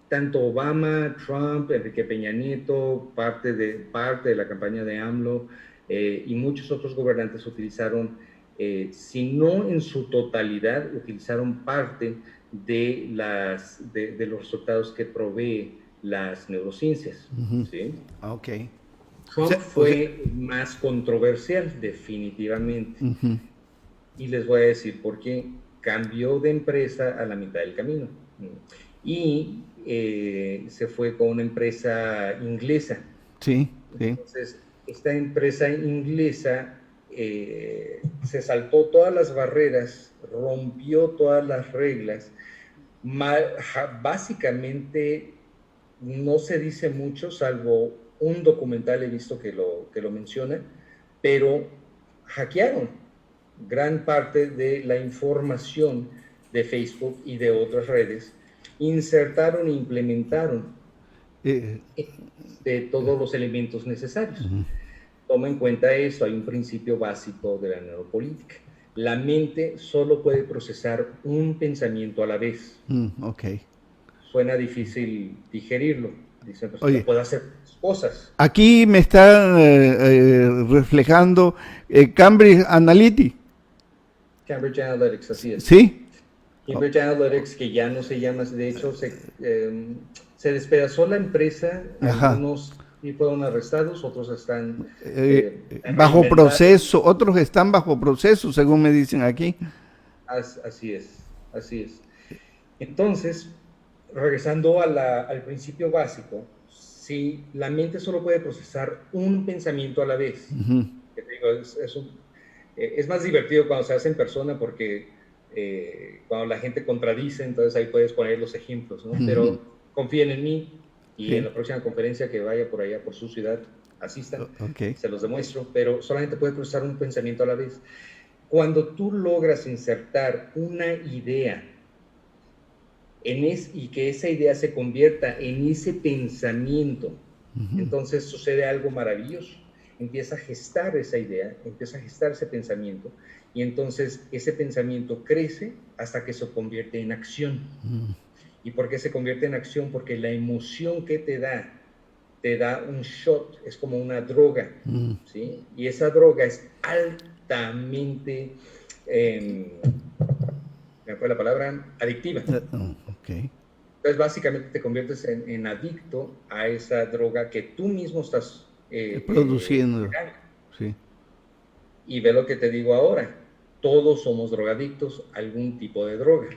Speaker 2: tanto Obama, Trump, Enrique Peña Nieto, parte de la campaña de AMLO y muchos otros gobernantes utilizaron, si no en su totalidad, utilizaron parte de los resultados que provee las neurociencias, ¿sí?
Speaker 1: Ok.
Speaker 2: Trump fue más controversial, definitivamente. Y les voy a decir por qué. Cambió de empresa a la mitad del camino. Y se fue con una empresa inglesa.
Speaker 1: Sí, sí.
Speaker 2: Entonces, esta empresa inglesa se saltó todas las barreras, rompió todas las reglas. Básicamente, no se dice mucho, salvo un documental he visto que lo menciona, pero hackearon gran parte de la información de Facebook y de otras redes, insertaron e implementaron de todos los elementos necesarios. Toma en cuenta eso, hay un principio básico de la neuropolítica. La mente solo puede procesar un pensamiento a la vez.
Speaker 1: Ok.
Speaker 2: Suena difícil digerirlo. Dicen, pues, no puedo hacer cosas.
Speaker 1: Aquí me está reflejando Cambridge Analytica.
Speaker 2: Cambridge Analytics, así es.
Speaker 1: ¿Sí?
Speaker 2: Cambridge Analytics, que ya no se llama, de hecho, se despedazó la empresa, algunos sí fueron arrestados, otros están
Speaker 1: bajo proceso, otros están bajo proceso, según me dicen aquí.
Speaker 2: Así es. Entonces, regresando al principio básico, si la mente solo puede procesar un pensamiento a la vez, que te digo, es más divertido cuando se hace en persona porque cuando la gente contradice, entonces ahí puedes poner los ejemplos, ¿no? Pero confíen en mí y en la próxima conferencia que vaya por allá, por su ciudad, asistan, se los demuestro, pero solamente puede procesar un pensamiento a la vez. Cuando tú logras insertar una idea y que esa idea se convierta en ese pensamiento, entonces sucede algo maravilloso. Empieza a gestar esa idea, empieza a gestar ese pensamiento, y entonces ese pensamiento crece hasta que se convierte en acción. ¿Y por qué se convierte en acción? Porque la emoción que te da un shot, es como una droga, ¿sí? Y esa droga es altamente, me fue la palabra, adictiva. Entonces básicamente te conviertes en adicto a esa droga que tú mismo estás
Speaker 1: produciendo. Sí.
Speaker 2: Y ve lo que te digo ahora, todos somos drogadictos a algún tipo de droga.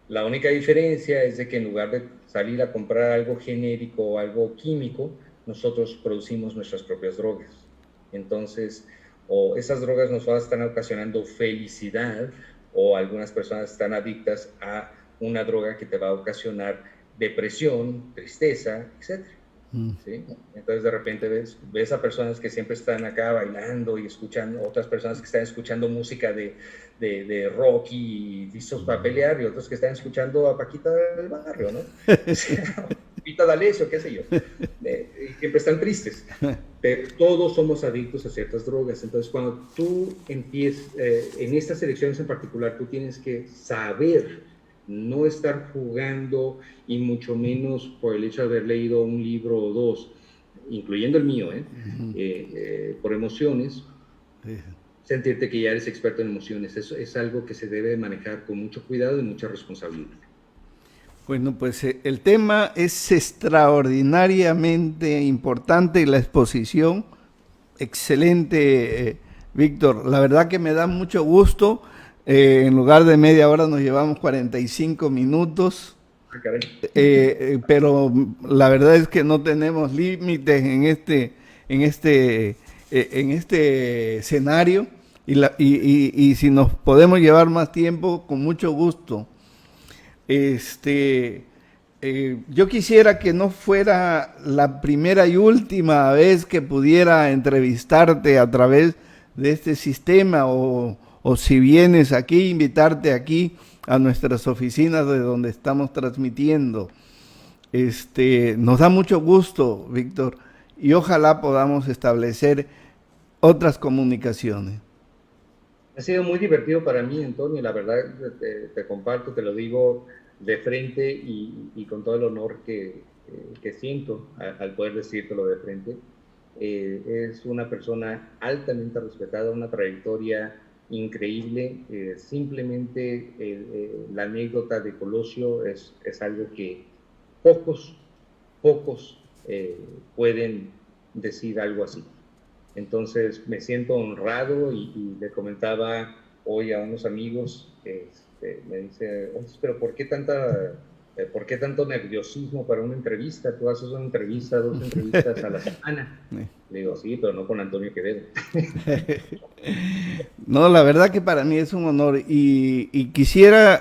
Speaker 2: La única diferencia es de que en lugar de salir a comprar algo genérico o algo químico, nosotros producimos nuestras propias drogas. Entonces, o esas drogas nos están ocasionando felicidad, o algunas personas están adictas a una droga que te va a ocasionar depresión, tristeza, etcétera. ¿Sí? Entonces de repente ves a personas que siempre están acá bailando y escuchando, otras personas que están escuchando música de rock y listos para pelear, y otros que están escuchando a Paquita del Barrio, ¿no? Paquita D'Alessio, qué sé yo. Y siempre están tristes. Pero todos somos adictos a ciertas drogas. Entonces cuando tú empiezas, en estas elecciones en particular, tú tienes que saber no estar jugando, y mucho menos por el hecho de haber leído un libro o dos, incluyendo el mío, por emociones, sentirte que ya eres experto en emociones. Eso es algo que se debe manejar con mucho cuidado y mucha responsabilidad.
Speaker 1: Bueno, pues el tema es extraordinariamente importante y la exposición, excelente, Víctor. La verdad que me da mucho gusto. En lugar de media hora nos llevamos 45 minutos. Pero la verdad es que no tenemos límites en este escenario, y si nos podemos llevar más tiempo, con mucho gusto. Yo quisiera que no fuera la primera y última vez que pudiera entrevistarte a través de este sistema, o si vienes aquí, invitarte aquí a nuestras oficinas de donde estamos transmitiendo. Nos da mucho gusto, Víctor, y ojalá podamos establecer otras comunicaciones.
Speaker 2: Ha sido muy divertido para mí, Antonio, la verdad, te comparto, te lo digo de frente y con todo el honor que siento al poder decírtelo de frente. Es una persona altamente respetada, una trayectoria increíble. Simplemente la anécdota de Colosio es algo que pocos pueden decir algo así. Entonces me siento honrado, y le comentaba hoy a unos amigos, me dice, pero ¿por qué tanto nerviosismo para una entrevista? Tú haces una entrevista, 2 entrevistas a la semana. Le digo, sí, pero no con Antonio Quevedo.
Speaker 1: No, la verdad que para mí es un honor, y quisiera,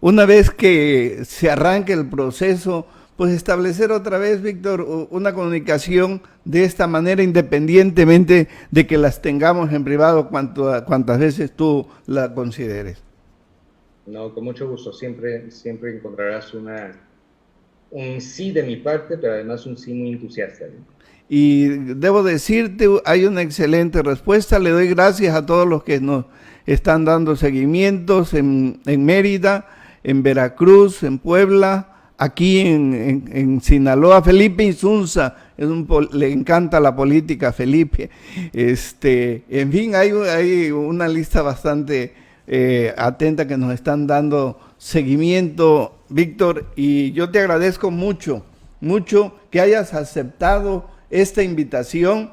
Speaker 1: una vez que se arranque el proceso, pues establecer otra vez, Víctor, una comunicación de esta manera, independientemente de que las tengamos en privado cuantas veces tú la consideres.
Speaker 2: No, con mucho gusto. Siempre encontrarás un sí de mi parte, pero además un sí muy entusiasta, ¿no?
Speaker 1: Y debo decirte, hay una excelente respuesta. Le doy gracias a todos los que nos están dando seguimientos en Mérida, en Veracruz, en Puebla, aquí en Sinaloa. Felipe Insunza, le encanta la política, Felipe. En fin, hay una lista bastante atenta que nos están dando seguimiento, Víctor, y yo te agradezco mucho que hayas aceptado esta invitación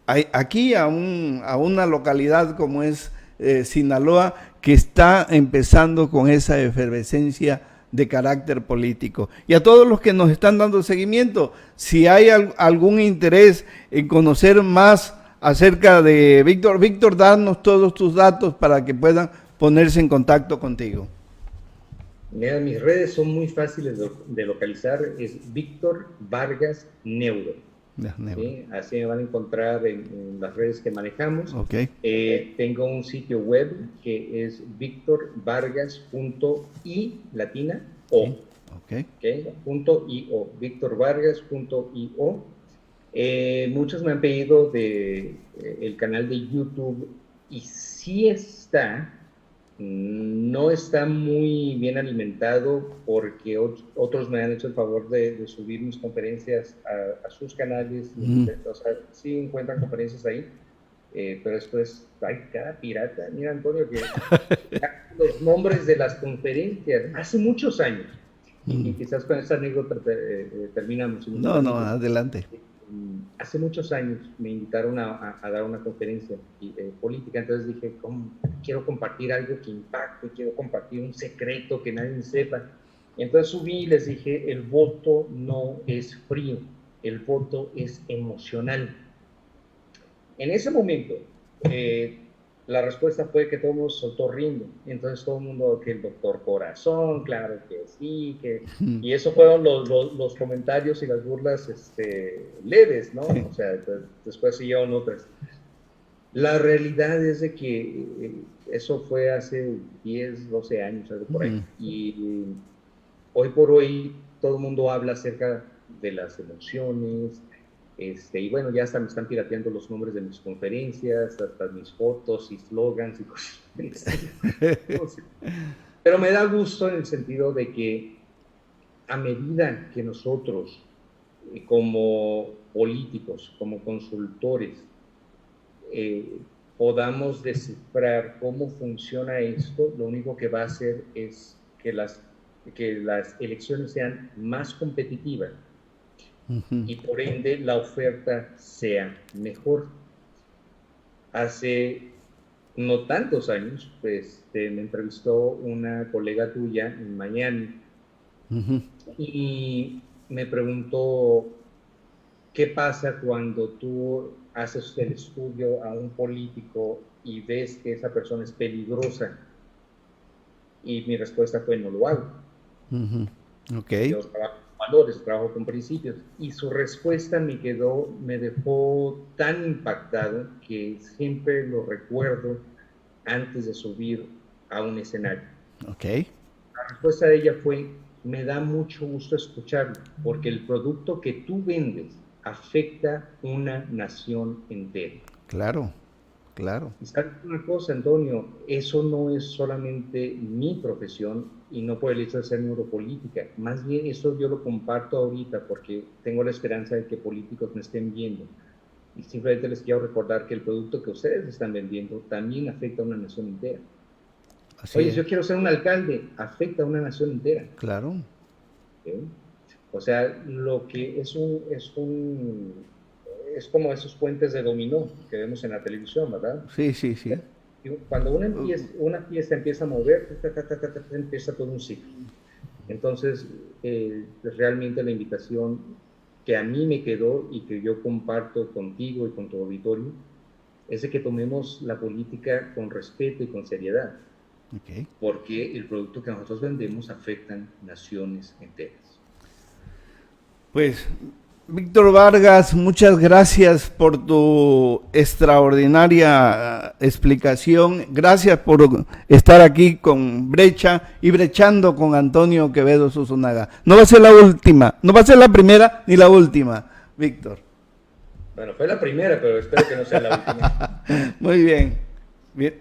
Speaker 1: aquí a una localidad como es Sinaloa, que está empezando con esa efervescencia de carácter político. Y a todos los que nos están dando seguimiento, si hay algún interés en conocer más acerca de Víctor, danos todos tus datos para que puedan ponerse en contacto contigo.
Speaker 2: Mira, mis redes son muy fáciles de localizar, es Víctor Vargas Neuro. ¿Sí? Así me van a encontrar en las redes que manejamos.
Speaker 1: Okay.
Speaker 2: Tengo un sitio web que es victorvargas.i latina o.
Speaker 1: Okay.
Speaker 2: .io, victorvargas.io. Muchos me han pedido el canal de YouTube, y sí no está muy bien alimentado, porque otros me han hecho el favor de subir mis conferencias a sus canales. O sea, sí encuentran conferencias ahí, pero esto es cada pirata. Mira, Antonio, que los nombres de las conferencias hace muchos años, y quizás con esta anécdota terminamos.
Speaker 1: No, adelante.
Speaker 2: hace muchos años me invitaron a dar una conferencia política, entonces dije, quiero compartir algo que impacte, quiero compartir un secreto que nadie sepa. Entonces subí y les dije, el voto no es frío, el voto es emocional. En ese momento, la respuesta fue que todo el mundo soltó riendo. Entonces todo el mundo, que el doctor Corazón, claro que sí, y eso fueron los comentarios y las burlas leves, ¿no? O sea, después siguieron otras. La realidad es de que eso fue hace 10, 12 años, algo por ahí. Y hoy por hoy todo el mundo habla acerca de las emociones, y bueno, ya hasta me están pirateando los nombres de mis conferencias, hasta mis fotos y slogans y cosas. Pero me da gusto en el sentido de que a medida que nosotros, como políticos, como consultores, podamos descifrar cómo funciona esto, lo único que va a hacer es que las elecciones sean más competitivas y por ende la oferta sea mejor. Hace no tantos años, pues me entrevistó una colega tuya en Miami y me preguntó qué pasa cuando tú haces el estudio a un político y ves que esa persona es peligrosa. Y mi respuesta fue, no lo hago.
Speaker 1: Okay.
Speaker 2: Yo trabajo con valores, trabajo con principios. Y su respuesta me dejó tan impactado que siempre lo recuerdo antes de subir a un escenario.
Speaker 1: Okay.
Speaker 2: La respuesta de ella fue, me da mucho gusto escucharlo, porque el producto que tú vendes afecta una nación entera.
Speaker 1: Claro, claro.
Speaker 2: Y sabes una cosa, Antonio, eso no es solamente mi profesión y no por el hecho de ser neuropolítica. Más bien eso yo lo comparto ahorita porque tengo la esperanza de que políticos me estén viendo. Y simplemente les quiero recordar que el producto que ustedes están vendiendo también afecta a una nación entera.
Speaker 1: Así
Speaker 2: Oye,
Speaker 1: es.
Speaker 2: yo quiero ser un alcalde, afecta a una nación entera.
Speaker 1: Claro.
Speaker 2: ¿Sí? O sea, lo que es como esos puentes de dominó que vemos en la televisión, ¿verdad?
Speaker 1: Sí, sí, sí.
Speaker 2: Cuando una pieza empieza a mover, empieza todo un ciclo. Entonces, realmente la invitación que a mí me quedó y que yo comparto contigo y con tu auditorio es de que tomemos la política con respeto y con seriedad.
Speaker 1: Okay.
Speaker 2: Porque el producto que nosotros vendemos afectan naciones enteras.
Speaker 1: Pues, Víctor Vargas, muchas gracias por tu extraordinaria explicación. Gracias por estar aquí con Brecha y brechando con Antonio Quevedo Susunaga. No va a ser la última, no va a ser la primera ni la última, Víctor.
Speaker 2: Bueno, fue la primera, pero espero que no sea la última.
Speaker 1: Muy bien. Bien.